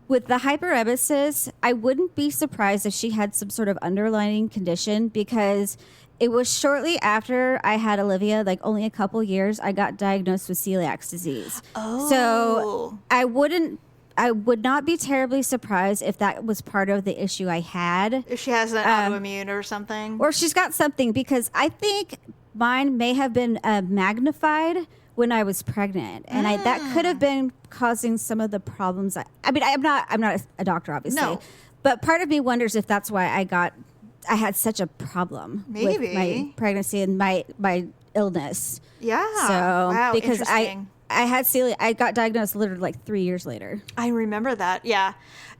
[SPEAKER 3] with the hyperemesis, I wouldn't be surprised if she had some sort of underlying condition, because it was shortly after I had Olivia, like only a couple years, I got diagnosed with celiac disease.
[SPEAKER 1] Oh.
[SPEAKER 3] So I would not be terribly surprised if that was part of the issue I had.
[SPEAKER 1] If she has an autoimmune or something.
[SPEAKER 3] Or she's got something, because I think mine may have been magnified when I was pregnant. And that could have been causing some of the problems. I mean, I'm not a doctor, obviously.
[SPEAKER 1] No.
[SPEAKER 3] But part of me wonders if that's why I had such a problem
[SPEAKER 1] Maybe.
[SPEAKER 3] with my pregnancy and my illness.
[SPEAKER 1] Yeah.
[SPEAKER 3] So,
[SPEAKER 1] wow,
[SPEAKER 3] because
[SPEAKER 1] interesting.
[SPEAKER 3] I had celiac. I got diagnosed literally like 3 years later.
[SPEAKER 1] I remember that. Yeah.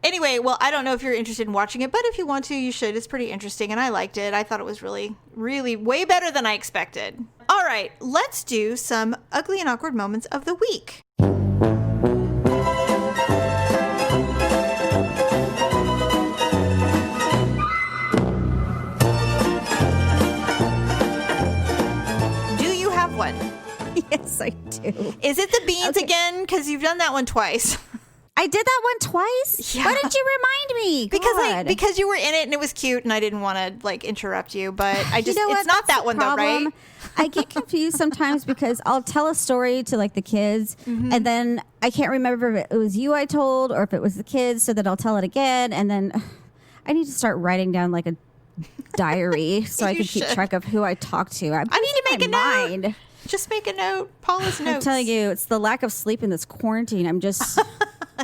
[SPEAKER 1] Anyway, well, I don't know if you're interested in watching it, but if you want to, you should. It's pretty interesting, and I liked it. I thought it was really, really way better than I expected. All right, let's do some ugly and awkward moments of the week. Do you have one?
[SPEAKER 3] Yes, I do.
[SPEAKER 1] Is it the beans
[SPEAKER 3] Okay.
[SPEAKER 1] again? Because you've done that one twice.
[SPEAKER 3] I did that one twice.
[SPEAKER 1] Yeah.
[SPEAKER 3] Why didn't you remind me? God.
[SPEAKER 1] Because you were in it and it was cute, and I didn't want to like interrupt you. But I just
[SPEAKER 3] You know
[SPEAKER 1] it's
[SPEAKER 3] what?
[SPEAKER 1] not
[SPEAKER 3] That's
[SPEAKER 1] that
[SPEAKER 3] the
[SPEAKER 1] one though,
[SPEAKER 3] problem.
[SPEAKER 1] right?
[SPEAKER 3] I get confused sometimes because I'll tell a story to like the kids, and then I can't remember if it was you I told or if it was the kids, so that I'll tell it again, and then I need to start writing down like a diary so I
[SPEAKER 1] You
[SPEAKER 3] can keep should. track of who I talk to.
[SPEAKER 1] I need to make a
[SPEAKER 3] mind.
[SPEAKER 1] note. Just make a note. Paula's notes.
[SPEAKER 3] I'm telling you, it's the lack of sleep in this quarantine. I'm just.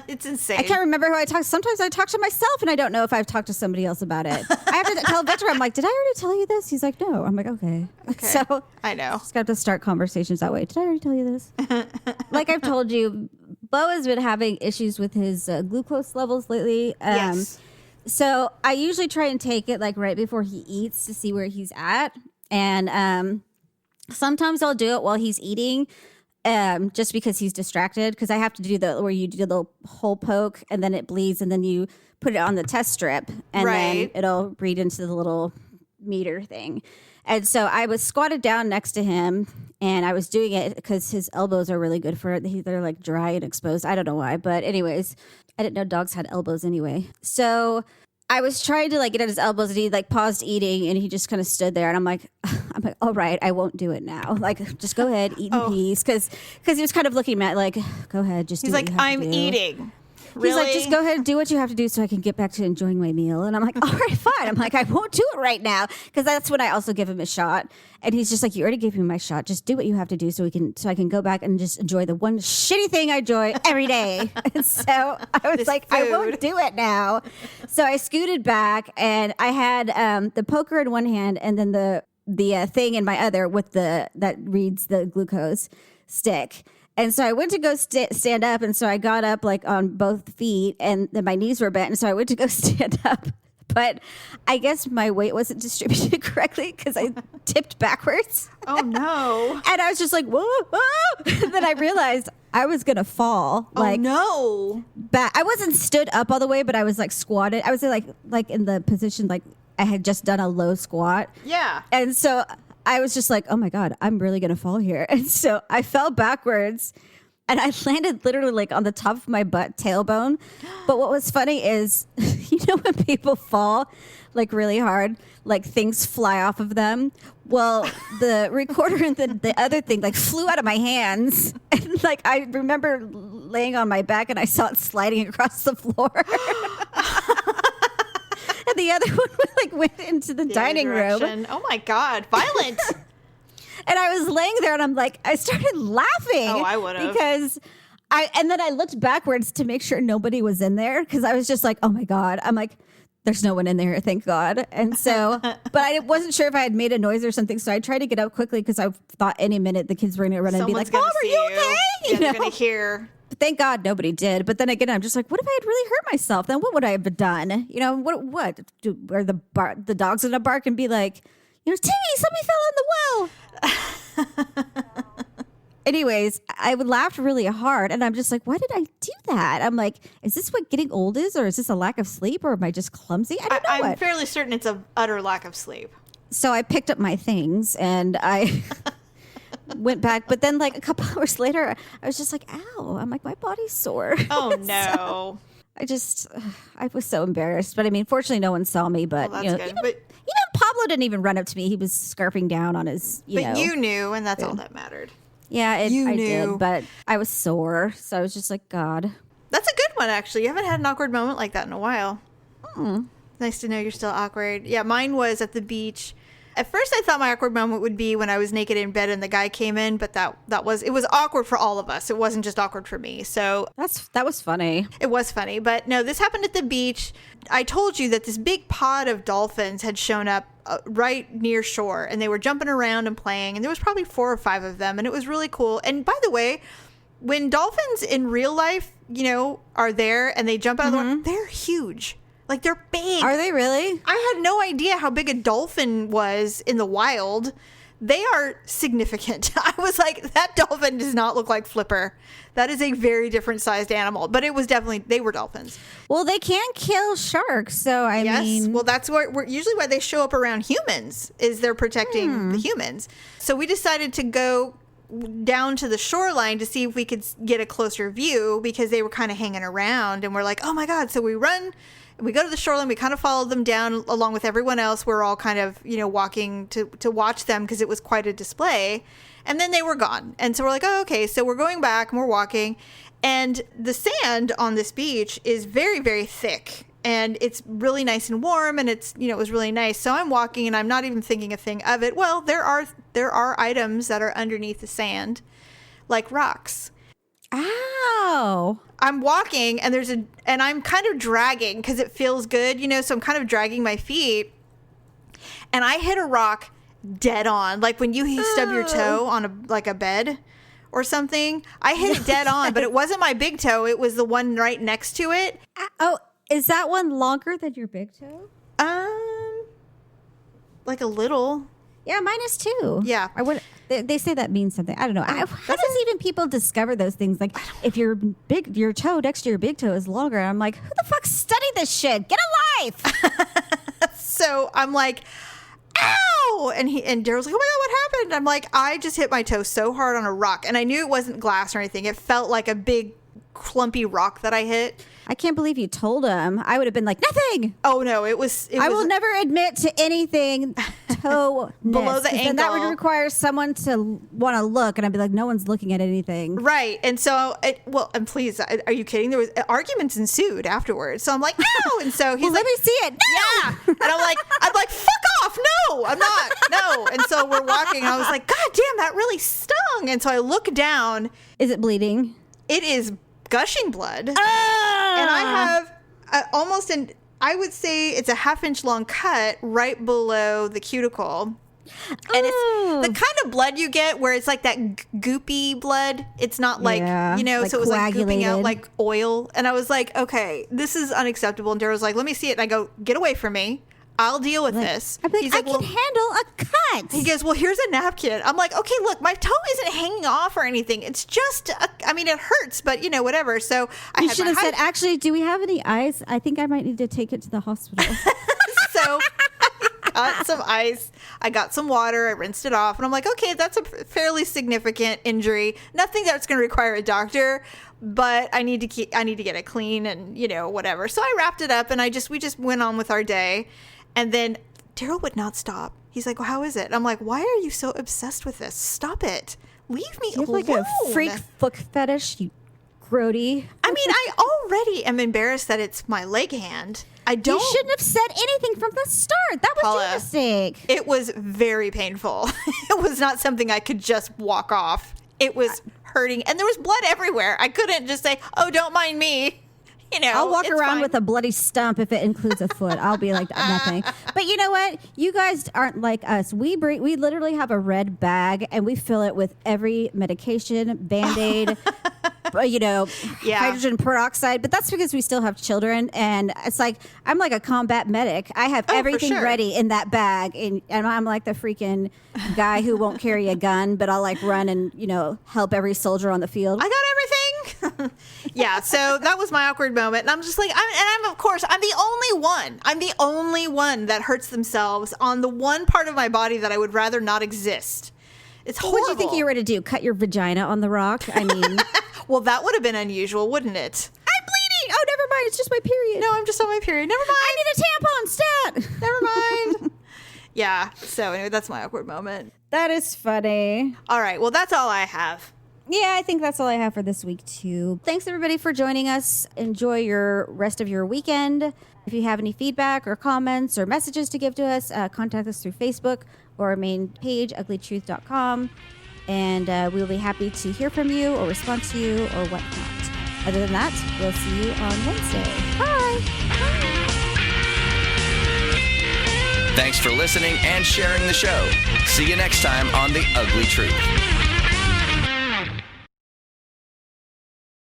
[SPEAKER 1] it's insane.
[SPEAKER 3] I can't remember who I talk. Sometimes I talk to myself, and I don't know if I've talked to somebody else about it. I have to tell Victor. I'm like, did I already tell you this? He's like, no. I'm like, okay. So
[SPEAKER 1] I know.
[SPEAKER 3] just got to start conversations that way. Did I already tell you this? Like I've told you, Bo has been having issues with his glucose levels lately.
[SPEAKER 1] Yes.
[SPEAKER 3] So I usually try and take it like right before he eats to see where he's at, and sometimes I'll do it while he's eating. Just because he's distracted, because I have to do where you do the whole poke and then it bleeds and then you put it on the test strip and
[SPEAKER 1] Right.
[SPEAKER 3] then it'll read into the little meter thing. And so I was squatted down next to him and I was doing it because his elbows are really good for it. They're like dry and exposed. I don't know why, but anyways, I didn't know dogs had elbows anyway. So I was trying to like get at his elbows and he like paused eating and he just kind of stood there and I'm like, all right, I won't do it now. Like, just go ahead, eat in peace. Because he was kind of looking at like, go ahead, just
[SPEAKER 1] He's
[SPEAKER 3] do what
[SPEAKER 1] like,
[SPEAKER 3] you have
[SPEAKER 1] I'm
[SPEAKER 3] to do.
[SPEAKER 1] eating. Really?
[SPEAKER 3] He's like, just go ahead and do what you have to do so I can get back to enjoying my meal. And I'm like, all right, fine. I'm like, I won't do it right now. Because that's when I also give him a shot. And he's just like, you already gave me my shot. Just do what you have to do so I can go back and just enjoy the one shitty thing I enjoy every day. And so I was
[SPEAKER 1] This
[SPEAKER 3] like, I
[SPEAKER 1] food.
[SPEAKER 3] won't do it now. So I scooted back and I had the poker in one hand and then the thing in my other with that reads the glucose stick. And so I went to go stand up. And so I got up like on both feet and then my knees were bent. And so I went to go stand up. But I guess my weight wasn't distributed correctly because I tipped backwards.
[SPEAKER 1] Oh, no.
[SPEAKER 3] And I was just like, whoa, whoa. And then I realized I was going to fall.
[SPEAKER 1] Oh, no.
[SPEAKER 3] Back. I wasn't stood up all the way, but I was like squatted. I was like in the position like I had just done a low squat.
[SPEAKER 1] Yeah.
[SPEAKER 3] And so I was just like, oh my God, I'm really going to fall here. And so I fell backwards and I landed literally like on the top of my butt tailbone. But what was funny is, you know, when people fall like really hard, like things fly off of them. Well, the recorder and the other thing like flew out of my hands. And like, I remember laying on my back and I saw it sliding across the floor. the other one like went into the dining room.
[SPEAKER 1] Direction. Oh my God, violent.
[SPEAKER 3] And I was laying there and I'm like, I started laughing.
[SPEAKER 1] Oh, I would've.
[SPEAKER 3] Because and then I looked backwards to make sure nobody was in there because I was just like, oh my God. I'm like, there's no one in there, thank God. And so, but I wasn't sure if I had made a noise or something. So I tried to get out quickly because I thought any minute the kids were going to run and be like, Mom, are you okay?
[SPEAKER 1] Yeah, they're going to hear.
[SPEAKER 3] But thank God nobody did. But then again, I'm just like, what if I had really hurt myself? Then what would I have done? You know, what? Are the dogs going to bark and be like, you know, Timmy, somebody fell in the well. Anyways, I would laugh really hard. And I'm just like, why did I do that? I'm like, is this what getting old is? Or is this a lack of sleep? Or am I just clumsy? I don't know.
[SPEAKER 1] I'm fairly certain it's an utter lack of sleep.
[SPEAKER 3] So I picked up my things and I went back. But then like a couple hours later, I was just like, ow. I'm like, my body's sore.
[SPEAKER 1] Oh, no.
[SPEAKER 3] So I was so embarrassed. But I mean, fortunately, no one saw me. But,
[SPEAKER 1] Well,
[SPEAKER 3] you know,
[SPEAKER 1] that's good.
[SPEAKER 3] even Pablo didn't even run up to me. He was scarfing down on his,
[SPEAKER 1] But you knew, and that's all that mattered.
[SPEAKER 3] Yeah, I
[SPEAKER 1] knew.
[SPEAKER 3] did, but I was sore, so I was just like, God.
[SPEAKER 1] That's a good one, actually. You haven't had an awkward moment like that in a while. Nice to know you're still awkward. Yeah, mine was at the beach. At first, I thought my awkward moment would be when I was naked in bed and the guy came in, but it was awkward for all of us. It wasn't just awkward for me. So
[SPEAKER 3] That was funny.
[SPEAKER 1] it was funny, but no, this happened at the beach. I told you that this big pod of dolphins had shown up right near shore, and they were jumping around and playing, and there was probably 4 or 5 of them, and it was really cool. And by the way, when dolphins in real life, you know, are there and they jump out of the water, they're huge. Like, they're big.
[SPEAKER 3] Are they really?
[SPEAKER 1] I had no idea how big a dolphin was in the wild. They are significant. I was like, that dolphin does not look like Flipper. That is a very different sized animal. But it was definitely, they were dolphins.
[SPEAKER 3] Well, they can kill sharks, so I mean.
[SPEAKER 1] Well, that's usually why they show up around humans, is they're protecting the humans. So we decided to go down to the shoreline to see if we could get a closer view because they were kind of hanging around. And we're like, oh my God. So we go to the shoreline. We kind of followed them down along with everyone else. We're all kind of, you know, walking to watch them because it was quite a display. And then they were gone. And so we're like, oh, okay. So we're going back and we're walking. And the sand on this beach is very, very thick. And it's really nice and warm. And it's, you know, it was really nice. So I'm walking and I'm not even thinking a thing of it. Well, there are items that are underneath the sand, like rocks.
[SPEAKER 3] Ow.
[SPEAKER 1] I'm walking and and I'm kind of dragging because it feels good, you know, so I'm kind of dragging my feet and I hit a rock dead on. Like when you stub your toe on a bed or something, I hit it dead on, but it wasn't my big toe. It was the one right next to it.
[SPEAKER 3] Oh, is that one longer than your big toe?
[SPEAKER 1] Like a little.
[SPEAKER 3] Yeah, mine is too.
[SPEAKER 1] Yeah.
[SPEAKER 3] They say that means something. I don't know. How does even people discover those things? Like if your toe next to your big toe is longer, I'm like, who the fuck studied this shit? Get a life.
[SPEAKER 1] So I'm like, ow! And Daryl's like, oh my God, what happened? I'm like, I just hit my toe so hard on a rock. And I knew it wasn't glass or anything. It felt like a big clumpy rock that I hit.
[SPEAKER 3] I can't believe you told him. I would have been like, nothing.
[SPEAKER 1] Oh no, it was
[SPEAKER 3] I will never admit to anything toe
[SPEAKER 1] below the ankle.
[SPEAKER 3] And that would require someone to want to look, and I'd be like, no one's looking at anything.
[SPEAKER 1] Right. And so, and please, are you kidding? There was arguments ensued afterwards. So I'm like, no. And so he's
[SPEAKER 3] well,
[SPEAKER 1] like,
[SPEAKER 3] let me see it. No!
[SPEAKER 1] Yeah. And I'm like, fuck off. No, I'm not. No. And so we're walking. And I was like, God damn, that really stung. And so I look down.
[SPEAKER 3] Is it bleeding?
[SPEAKER 1] It is gushing blood.
[SPEAKER 3] Ah!
[SPEAKER 1] And I have I would say it's a 1/2 inch long cut right below the cuticle. And it's the kind of blood you get where it's like that goopy blood. It's not like, you know, like so it was like gooping out like oil. And I was like, okay, this is unacceptable. And Daryl's like, let me see it. And I go, get away from me. I'll deal with this.
[SPEAKER 3] I'm like, I can handle a cut.
[SPEAKER 1] He goes, well, here's a napkin. I'm like, okay, look, my toe isn't hanging off or anything. It's just, it hurts, but you know, whatever. So
[SPEAKER 3] you should have said, actually, do we have any ice? I think I might need to take it to the hospital.
[SPEAKER 1] So I got some ice. I got some water. I rinsed it off. And I'm like, okay, that's a fairly significant injury. Nothing that's going to require a doctor, but I need to get it clean and, you know, whatever. So I wrapped it up and we just went on with our day. And then Daryl would not stop. He's like, well, how is it? I'm like, why are you so obsessed with this? Stop it. Leave me alone.
[SPEAKER 3] You have like a freak foot fetish, you grody.
[SPEAKER 1] I mean, I already am embarrassed that it's my leg hand.
[SPEAKER 3] You shouldn't have said anything from the start. That was
[SPEAKER 1] Paula,
[SPEAKER 3] your mistake.
[SPEAKER 1] It was very painful. It was not something I could just walk off. It was hurting, and there was blood everywhere. I couldn't just say, "Oh, don't mind me." You know,
[SPEAKER 3] I'll walk
[SPEAKER 1] it's
[SPEAKER 3] around
[SPEAKER 1] fine.
[SPEAKER 3] with a bloody stump if it includes a foot. I'll be like nothing. But you know what? You guys aren't like us. We literally have a red bag and we fill it with every medication, Band-Aid, hydrogen peroxide. But that's because we still have children, and it's like I'm like a combat medic. I have everything ready in that bag, and I'm like the freaking guy who won't carry a gun, but I'll like run and help every soldier on the field.
[SPEAKER 1] I got everything. Yeah, so that was my awkward moment, and I'm just like, I'm the only one. I'm the only one that hurts themselves on the one part of my body that I would rather not exist. It's horrible.
[SPEAKER 3] What do you think you were to do? Cut your vagina on the rock? I mean,
[SPEAKER 1] well, that would have been unusual, wouldn't it?
[SPEAKER 3] I'm bleeding. Oh, never mind. It's just my period.
[SPEAKER 1] No, I'm just on my period. Never mind.
[SPEAKER 3] I need a tampon. Stat.
[SPEAKER 1] Never mind. Yeah. So anyway, that's my awkward moment.
[SPEAKER 3] That is funny.
[SPEAKER 1] All right. Well, that's all I have.
[SPEAKER 3] Yeah, I think that's all I have for this week, too. Thanks, everybody, for joining us. Enjoy your rest of your weekend. If you have any feedback or comments or messages to give to us, contact us through Facebook or our main page, uglytruth.com. And we'll be happy to hear from you or respond to you or whatnot. Other than that, we'll see you on Wednesday. Bye.
[SPEAKER 2] Thanks for listening and sharing the show. See you next time on The Ugly Truth.